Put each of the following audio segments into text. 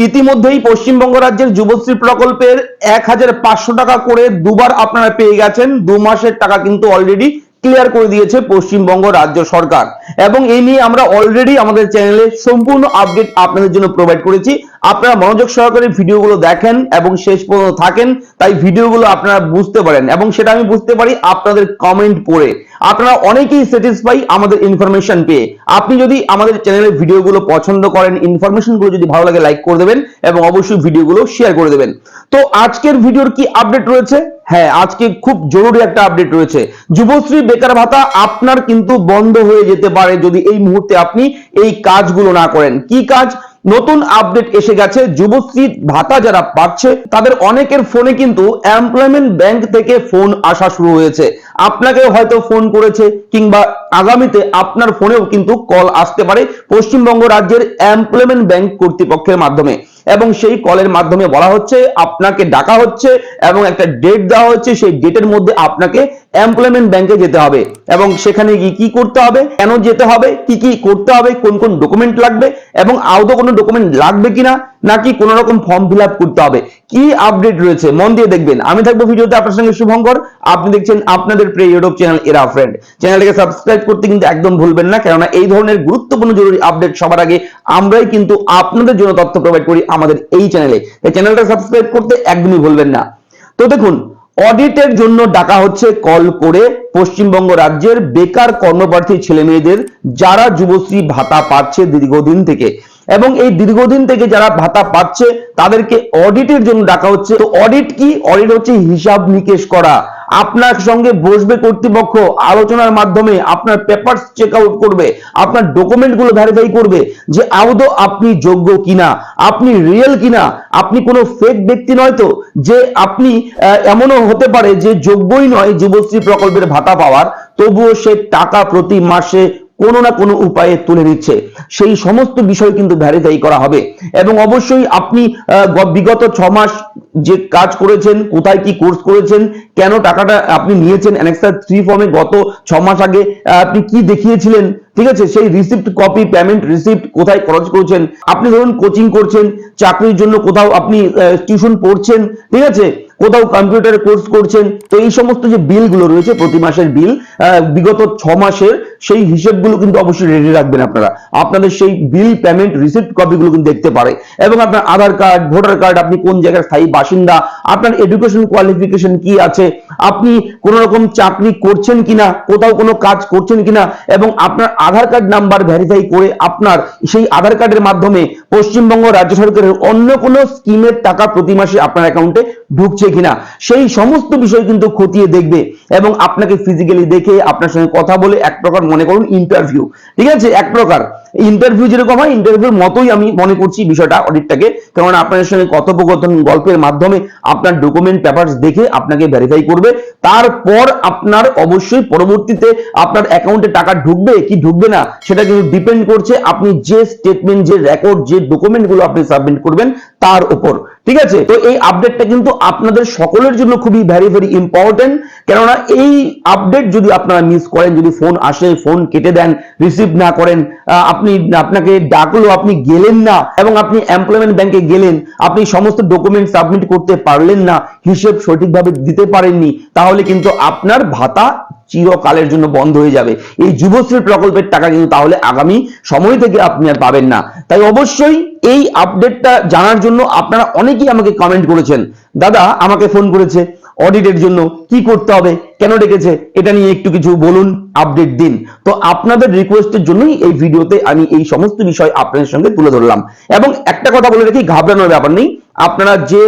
ইতিমধ্যেই পশ্চিমবঙ্গ রাজ্যের যুবশ্রী প্রকল্পের 1500 টাকা করে দুবার আপনারা পেয়ে গেছেন। 2 মাসের টাকা কিন্তু অলরেডি ক্লিয়ার করে দিয়েছে পশ্চিমবঙ্গ রাজ্য সরকার, এবং এই নিয়ে আমরা অলরেডি আমাদের চ্যানেলে সম্পূর্ণ আপডেট আপনাদের জন্য প্রোভাইড করেছি। আপনারা মনোযোগ সহকারে ভিডিওগুলো দেখেন এবং শেষ পর্যন্ত থাকেন, তাই ভিডিওগুলো আপনারা বুঝতে পারেন, এবং সেটা আমি বুঝতে পারি আপনাদের কমেন্ট পড়ে। আপনারা অনেকেই স্যাটিসফাই আমাদের ইনফরমেশন পেয়ে। আপনি যদি আমাদের চ্যানেলের ভিডিওগুলো পছন্দ করেন, ইনফরমেশনগুলো যদি ভালো লাগে, লাইক করে দেবেন এবং অবশ্যই ভিডিওগুলো শেয়ার করে দেবেন। তো আজকের ভিডিওর কি আপডেট রয়েছে? হ্যাঁ, আজকে খুব জরুরি একটা আপডেট রয়েছে। যুবশ্রী বেকার ভাতা আপনার কিন্তু বন্ধ হয়ে যেতে পারে যদি এই মুহূর্তে আপনি এই কাজগুলো না করেন। কি কাজ? নতুন আপডেট এসে গেছে। যুবশ্রী ভাতা যারা পাচ্ছে তাদের অনেকের ফোনে কিন্তু এমপ্লয়মেন্ট ব্যাংক থেকে ফোন আসা শুরু হয়েছে। আপনাকে হয়তো ফোন করেছে, কিংবা আগামীতে আপনার ফোনেও কিন্তু কল আসতে পারে পশ্চিমবঙ্গ রাজ্যের এমপ্লয়মেন্ট ব্যাংক কর্তৃপক্ষের মাধ্যমে, এবং সেই কলের মাধ্যমে বলা হচ্ছে, আপনাকে ডাকা হচ্ছে এবং একটা ডেট দেওয়া হচ্ছে। সেই ডেটের মধ্যে আপনাকে এমপ্লয়মেন্ট ব্যাংকে যেতে হবে, এবং সেখানে গিয়ে কি করতে হবে, কেন যেতে হবে, কি কি করতে হবে, কোন কোন ডকুমেন্ট লাগবে, এবং আদৌ কোনো ডকুমেন্ট লাগবে কিনা, নাকি কোন রকম ফর্ম ফিল আপ করতে হবে, কি আপডেট রয়েছে মন দিয়ে দেখবেন। আমি থাকবো ভিডিওতে আপনার সঙ্গে শুভঙ্কর। আপনি দেখছেন আপনাদের প্রিয় ইউটিউব চ্যানেল এরা ফ্রেন্ড। চ্যানেলটাকে সাবস্ক্রাইব করতে কিন্তু একদম ভুলবেন না, কেননা এই ধরনের গুরুত্বপূর্ণ জরুরি আপডেট সবার আগে আমরাই কিন্তু আপনাদের জন্য তথ্য প্রোভাইড করি আমাদের এই চ্যানেলে। তাই চ্যানেলটা সাবস্ক্রাইব করতে একদমই ভুলবেন না। তো দেখুন, অডিটের জন্য ডাকা হচ্ছে কল করে পশ্চিমবঙ্গ রাজ্যের বেকার কর্মপ্রার্থী ছেলে মেয়েদের, যারা যুবশ্রী ভাতা পাচ্ছে দীর্ঘদিন থেকে, এবং এই দীর্ঘদিন থেকে যারা ভাতা পাচ্ছে তাদেরকে অডিটের জন্য ডাকা হচ্ছে। তো অডিট কি? অডিট হচ্ছে হিসাব নিকেশ করা। আপনার সঙ্গে বসবে কর্তৃপক্ষ, আলোচনার মাধ্যমে আপনার পেপারস চেক আউট করবে, আপনার ডকুমেন্ট গুলো ভেরিফাই করবে যে আদৌ আপনি যোগ্য কিনা, আপনি রিয়েল কিনা, আপনি কোনো ফেক ব্যক্তি নয় তো, যে আপনি এমনও হতে পারে যে যোগ্যই নয় যুবশ্রী প্রকল্পের ভাতা পাওয়ার, তবুও সে টাকা প্রতি মাসে কোনো না কোনো উপায়ে তুলে নিচ্ছে। সেই সমস্ত বিষয় কিন্তু ভেরিফাই করা হবে, এবং অবশ্যই আপনি বিগত 6 মাস যে কাজ করেছেন, কোথায় কি কোর্স করেছেন, কেন টাকাটা আপনি নিয়েছেন, অ্যানেক্সার 3 ফর্মে গত 6 মাস আগে আপনি কি দেখিয়েছিলেন, ঠিক আছে, সেই রিসিপ্ট কপি, পেমেন্ট রিসিপ্ট, কোথায় খরচ করেছেন, আপনি ধরুন কোচিং করছেন, চাকরির জন্য কোথাও আপনি টিউশন পড়ছেন, ঠিক আছে, কোথাও কম্পিউটার কোর্স করছেন, তো এই সমস্ত যে বিলগুলো রয়েছে, প্রতি মাসের বিল, বিগত 6 মাসের সেই হিসেবগুলো কিন্তু অবশ্যই রেডি রাখবেন আপনারা। আপনাদের সেই বিল, পেমেন্ট, রিসিপ্ট কপিগুলো কিন্তু দেখতে পারে, এবং আপনার আধার কার্ড, ভোটার কার্ড, আপনি কোন জায়গার স্থায়ী বাসিন্দা, আপনার এডুকেশন কোয়ালিফিকেশন কি আছে, আপনি কোন রকম চাকরি করছেন কিনা, কোথাও কোনো কাজ করছেন কিনা, এবং আপনার আধার কার্ড নাম্বার ভেরিফাই করে আপনার সেই আধার কার্ডের মাধ্যমে পশ্চিমবঙ্গ রাজ্য সরকারের অন্য কোনো স্কিমের টাকা প্রতি মাসে আপনার অ্যাকাউন্টে ঢুকছে কিনা, সেই সমস্ত বিষয় কিন্তু খতিয়ে দেখবে, এবং আপনাকে ফিজিক্যালি দেখে আপনার সঙ্গে কথা বলে, এক প্রকার মনে করুন ইন্টারভিউ, ঠিক আছে, এক প্রকার ইন্টারভিউ যেরকম হয়, ইন্টারভিউর মতোই আমি মনে করছি বিষয়টা, অডিটটাকে। কারণ আপনাদের সঙ্গে কথোপকথন, গল্পের মাধ্যমে আপনার ডকুমেন্ট, পেপারস দেখে আপনাকে ভেরিফাই করবে। তারপর আপনার অবশ্যই পরবর্তীতে আপনার অ্যাকাউন্টে টাকা ঢুকবে কি ঢুকবে না, সেটা কিন্তু ডিপেন্ড করছে আপনি যে স্টেটমেন্ট, যে রেকর্ড, যে ডকুমেন্ট গুলো আপনি সাবমিট করবেন তার উপর, ঠিক আছে। তো এই আপডেটটা কিন্তু আপনাদের সকলের জন্য খুবই ভেরি ভেরি ইম্পর্টেন্ট, কেননা এই আপডেট যদি আপনারা মিস করেন, যদি ফোন আসে, ফোন কেটে দেন, রিসিভ না করেন, আপনাকে ডাকলো, আপনি গেলেন না, এবং আপনি এমপ্লয়মেন্ট ব্যাংকে গেলেন, আপনি সমস্ত ডকুমেন্ট সাবমিট করতে পারলেন না, হিসেব সঠিকভাবে দিতে পারেননি, তাহলে কিন্তু আপনার ভাতা চিরকালের জন্য বন্ধ হয়ে যাবে। এই যুবশ্রী প্রকল্পের টাকা কিন্তু তাহলে আগামী সময় থেকে আপনি আর পাবেন না। তাই অবশ্যই এই আপডেটটা জানার জন্য আপনারা অনেকেই আমাকে কমেন্ট করেছেন, দাদা আমাকে ফোন করেছে অডিটের জন্য, কি করতে হবে, কেন ডেকেছে, এটা নিয়ে একটু কিছু বলুন, আপডেট দিন। তো আপনাদের রিকোয়েস্টের জন্যই এই ভিডিওতে আমি এই সমস্ত বিষয় আপনাদের সঙ্গে তুলে ধরলাম। এবং একটা কথা বলে রাখি, ঘাবড়ানোর ব্যাপার নেই। আপনারা যে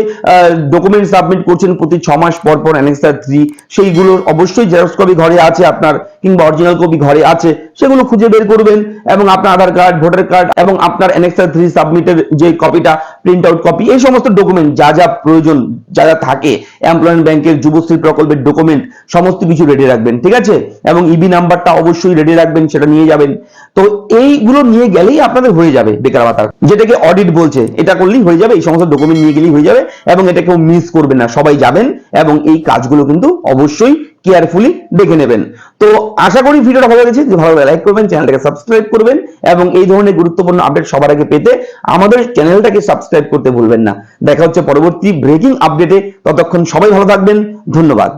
ডকুমেন্ট সাবমিট করছেন প্রতি 6 মাস পর পর অ্যানেক্সার 3, সেইগুলোর অবশ্যই জেরক্স কপি ঘরে আছে আপনার, কিংবা অরিজিনাল কপি ঘরে আছে, সেগুলো খুঁজে বের করবেন, এবং আপনার আধার কার্ড, ভোটার কার্ড, এবং আপনার অ্যানেক্সার 3 সাবমিটের যে কপিটা, প্রিন্ট আউট কপি, এই সমস্ত ডকুমেন্ট যা যা প্রয়োজন, যা যা থাকে এমপ্লয়মেন্ট ব্যাংকের যুবশ্রী প্রকল্পের ডকুমেন্ট, সমস্ত কিছু রেডি রাখবেন, ঠিক আছে, এবং ইবি নাম্বারটা অবশ্যই রেডি রাখবেন, সেটা নিয়ে যাবেন। তো এইগুলো নিয়ে গেলেই আপনাদের হয়ে যাবে বেকার ভাতা, যেটাকে অডিট বলছে, এটা করলেই হয়ে যাবে। এই সমস্ত ডকুমেন্ট নিয়ে গেলেই হয়ে যাবে এবং এটা কেউ মিস করবে না, সবাই যাবেন এবং এই কাজগুলো কিন্তু অবশ্যই কেয়ারফুলি দেখে নেবেন। তো আশা করি ভিডিওটা ভালো লেগেছে, ভালো লাগলে লাইক করবেন, চ্যানেলটাকে সাবস্ক্রাইব করবেন এবং এই ধরনের গুরুত্বপূর্ণ আপডেট সবার আগে পেতে আমাদের চ্যানেলটাকে সাবস্ক্রাইব করতে ভুলবেন না। দেখা হচ্ছে পরবর্তী ব্রেকিং আপডেটে, ততক্ষণ সবাই ভালো থাকবেন, ধন্যবাদ।